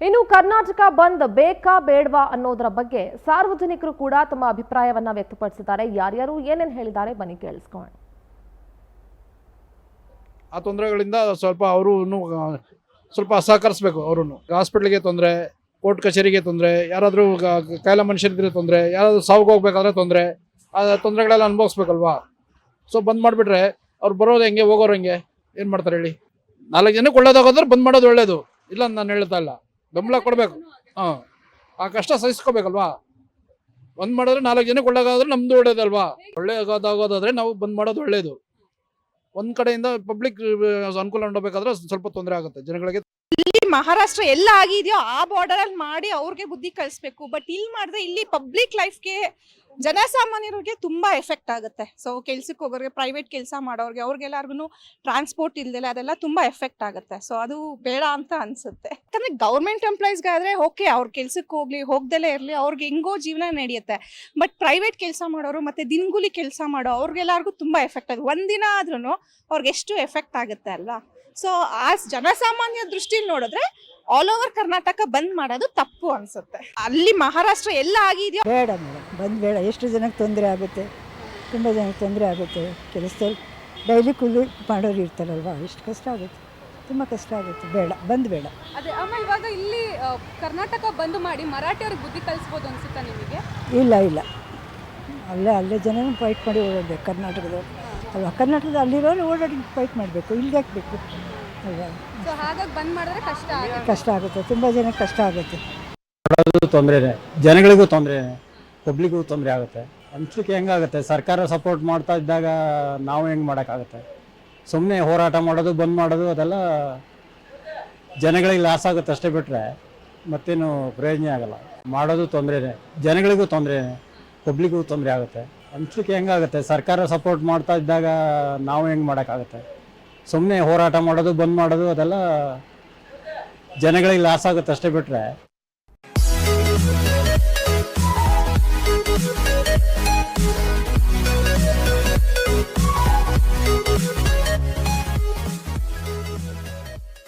ಇನ್ನು ಕರ್ನಾಟಕ ಬಂದ್ ಬೇಕಾ ಬೇಡವಾ ಅನ್ನೋದರ ಬಗ್ಗೆ ಸಾರ್ವಜನಿಕರು ಕೂಡ ತಮ್ಮ ಅಭಿಪ್ರಾಯವನ್ನ ವ್ಯಕ್ತಪಡಿಸಿದ್ದಾರೆ. ಯಾರ್ಯಾರು ಏನೇನು ಹೇಳಿದ್ದಾರೆ ಬನ್ನಿ ಕೇಳಿಸ್ಕೊಳ್ಳೋಣ. ಆ ತೊಂದರೆಗಳಿಂದ ಸ್ವಲ್ಪ ಅವರು ಸ್ವಲ್ಪ ಸಹಕರಿಸಬೇಕು. ಅವರು ಹಾಸ್ಪಿಟ್ಲಿಗೆ ತೊಂದರೆ, ಕೋರ್ಟ್ ಕಚೇರಿಗೆ ತೊಂದರೆ, ಯಾರಾದರೂ ಕಾಯಿಲೆ ಮನುಷ್ಯರಿದ್ರೆ ತೊಂದರೆ, ಯಾರಾದರೂ ಸಾವುಗೆ ಹೋಗ್ಬೇಕಾದ್ರೆ ತೊಂದರೆ, ಆ ತೊಂದರೆಗಳೆಲ್ಲ ಅನುಭವಿಸ್ಬೇಕಲ್ವಾ. ಸೊ ಬಂದ್ ಮಾಡಿಬಿಟ್ರೆ ಅವ್ರು ಬರೋದು ಹೆಂಗೆ, ಹೋಗೋರು ಹೆಂಗೆ, ಏನು ಮಾಡ್ತಾರೆ ಹೇಳಿ. 4 ಜನಕ್ಕೆ ಒಳ್ಳೇದಾಗೋದ್ರೆ ಬಂದ್ ಮಾಡೋದು ಒಳ್ಳೇದು, ಇಲ್ಲ ನಾನು ಹೇಳ್ತಾ ಇಲ್ಲ. ಬೆಂಬಲ ಕೊಡಬೇಕು. ಆ ಕಷ್ಟ ಸಹಿಸ್ಕೋಬೇಕಲ್ವಾ. ಬಂದ್ ಮಾಡಿದ್ರೆ 4 ಜನಕ್ಕೆ ಒಳ್ಳೇದಾದ್ರೆ ನಮ್ದು ಒಳ್ಳೇದಲ್ವಾ. ಒಳ್ಳೇದಾಗೋದಾದ್ರೆ ನಾವು ಬಂದ್ ಮಾಡೋದು ಒಳ್ಳೇದು. ಒಂದ್ ಕಡೆಯಿಂದ ಪಬ್ಲಿಕ್ ಅನುಕೂಲ ನೋಡಬೇಕಾದ್ರೆ ಸ್ವಲ್ಪ ತೊಂದರೆ ಆಗುತ್ತೆ ಜನಗಳಿಗೆ. ಇಲ್ಲಿ ಮಹಾರಾಷ್ಟ್ರ ಎಲ್ಲ ಆಗಿದೆಯೋ ಆ ಬಾರ್ಡರ್ ಅಲ್ಲಿ ಮಾಡಿ ಅವ್ರಿಗೆ ಬುದ್ಧಿ ಕಲಿಸ್ಬೇಕು. ಬಟ್ ಇಲ್ಲಿ ಮಾಡಿದ್ರೆ ಇಲ್ಲಿ ಪಬ್ಲಿಕ್ ಲೈಫ್ಗೆ, ಜನಸಾಮಾನ್ಯರಿಗೆ ತುಂಬಾ ಎಫೆಕ್ಟ್ ಆಗುತ್ತೆ. ಸೊ ಕೆಲ್ಸಕ್ಕೆ ಹೋಗೋರಿಗೆ, ಪ್ರೈವೇಟ್ ಕೆಲಸ ಮಾಡೋರಿಗೆ, ಅವ್ರಿಗೆಲ್ಲರಿಗೂ ಟ್ರಾನ್ಸ್ಪೋರ್ಟ್ ಇಲ್ದೆಲ್ಲ ಅದೆಲ್ಲ ತುಂಬಾ ಎಫೆಕ್ಟ್ ಆಗುತ್ತೆ. ಸೊ ಅದು ಬೇಡ ಅಂತ ಅನ್ಸುತ್ತೆ. ಯಾಕಂದ್ರೆ ಗೌರ್ಮೆಂಟ್ ಎಂಪ್ಲಾಯೀಸ್ಗಾದ್ರೆ ಓಕೆ, ಅವ್ರ ಕೆಲ್ಸಕ್ಕೆ ಹೋಗ್ಲಿ, ಹೋಗ್ದಲೇ ಇರಲಿ, ಅವ್ರಿಗೆ ಹೆಂಗೋ ಜೀವನ ನಡೆಯುತ್ತೆ. ಬಟ್ ಪ್ರೈವೇಟ್ ಕೆಲಸ ಮಾಡೋರು ಮತ್ತೆ ದಿನಗೂಲಿ ಕೆಲಸ ಮಾಡೋ ಅವ್ರಿಗೆಲ್ಲರಿಗೂ ತುಂಬಾ ಎಫೆಕ್ಟ್ ಆಗುತ್ತೆ. ಒಂದಿನ ಆದ್ರೂ ಅವ್ರಿಗೆ ಎಷ್ಟು ಎಫೆಕ್ಟ್ ಆಗುತ್ತೆ ಅಲ್ವಾ. ಸೊ ಆ ಜನಸಾಮಾನ್ಯ ದೃಷ್ಟಿಲಿ ನೋಡಿದ್ರೆ ಆಲ್ ಓವರ್ ಕರ್ನಾಟಕ ಬಂದ್ ಮಾಡೋದು ತಪ್ಪು ಅನ್ಸುತ್ತೆ. ಅಲ್ಲಿ ಮಹಾರಾಷ್ಟ್ರ ಎಲ್ಲ ಆಗಿದೆಯೋ ಬೇಡ ಮೇಡಮ್, ಬಂದ್ ಬೇಡ. ಎಷ್ಟು ಜನಕ್ಕೆ ತೊಂದರೆ ಆಗುತ್ತೆ, ತುಂಬ ಜನಕ್ಕೆ ತೊಂದರೆ ಆಗುತ್ತೆ. ಕೆಲಸದಲ್ಲಿ ಡೈಲಿ ಕೂಲಿ ಮಾಡೋರು ಇರ್ತಾರಲ್ವ, ಎಷ್ಟು ಕಷ್ಟ ಆಗುತ್ತೆ, ತುಂಬ ಕಷ್ಟ ಆಗುತ್ತೆ. ಬೇಡ, ಬಂದ್ ಬೇಡ. ಅದೇ ಆಮೇಲೆ ಇವಾಗ ಇಲ್ಲಿ ಕರ್ನಾಟಕ ಬಂದ್ ಮಾಡಿ ಮರಾಠಿಯವ್ರಿಗೆ ಬುದ್ಧಿ ಕಲಿಸ್ಬೋದು ಅನ್ಸುತ್ತಾ ನಿಮಗೆ? ಇಲ್ಲ, ಅಲ್ಲೇ ಜನನೂ ಫೈಟ್ ಮಾಡಿ ಓಡಾಡಬೇಕು ಕರ್ನಾಟಕದವ್ರು ಅಲ್ವಾ. ಕರ್ನಾಟಕದ ಅಲ್ಲಿರೋರು ಓಡಾಡಿ ಫೈಟ್ ಮಾಡಬೇಕು, ಇಲ್ಲಿಗೆ ಹಾಕಬೇಕು ಅಲ್ವಾ. ಸೊ ಹಾಗಾಗಿ ಬಂದ್ ಮಾಡಿದ್ರೆ ಕಷ್ಟ ಆಗುತ್ತೆ, ತುಂಬ ಜನಕ್ಕೆ ಕಷ್ಟ ಆಗುತ್ತೆ. ತೊಂದರೆನೇ, ಜನಗಳಿಗೂ ತೊಂದರೆನೇ, ಪಬ್ಲಿಕ್ಗೂ ತೊಂದರೆ ಆಗುತ್ತೆ. ಅನ್ಸಲಿಕ್ಕೆ ಹೆಂಗಾಗುತ್ತೆ, ಸರ್ಕಾರ ಸಪೋರ್ಟ್ ಮಾಡ್ತಾ ಇದ್ದಾಗ ನಾವು ಹೆಂಗೆ ಮಾಡೋಕ್ಕಾಗುತ್ತೆ. ಸುಮ್ಮನೆ ಹೋರಾಟ ಮಾಡೋದು, ಬಂದ್ ಮಾಡೋದು, ಅದೆಲ್ಲ ಜನಗಳಿಗೆ ಲಾಸ್ ಆಗುತ್ತೆ ಅಷ್ಟೇ ಬಿಟ್ಟರೆ ಮತ್ತೇನು ಪ್ರಯೋಜನ ಆಗಲ್ಲ. ಮಾಡೋದು ತೊಂದರೆನೇ, ಜನಗಳಿಗೂ ತೊಂದರೆನೇ, ಪಬ್ಲಿಕ್ಗೂ ತೊಂದರೆ ಆಗುತ್ತೆ. ಅನ್ಸಲಿಕ್ಕೆ ಹೆಂಗಾಗುತ್ತೆ, ಸರ್ಕಾರ ಸಪೋರ್ಟ್ ಮಾಡ್ತಾ ಇದ್ದಾಗ ನಾವು ಹೆಂಗೆ ಮಾಡೋಕ್ಕಾಗುತ್ತೆ. ಸುಮ್ಮನೆ ಹೋರಾಟ ಮಾಡೋದು, ಬಂದ್ ಮಾಡೋದು, ಅದೆಲ್ಲ ಜನಗಳಿಗೆ ಲಾಸ್ ಆಗುತ್ತೆ ಅಷ್ಟೇ ಬಿಟ್ಟರೆ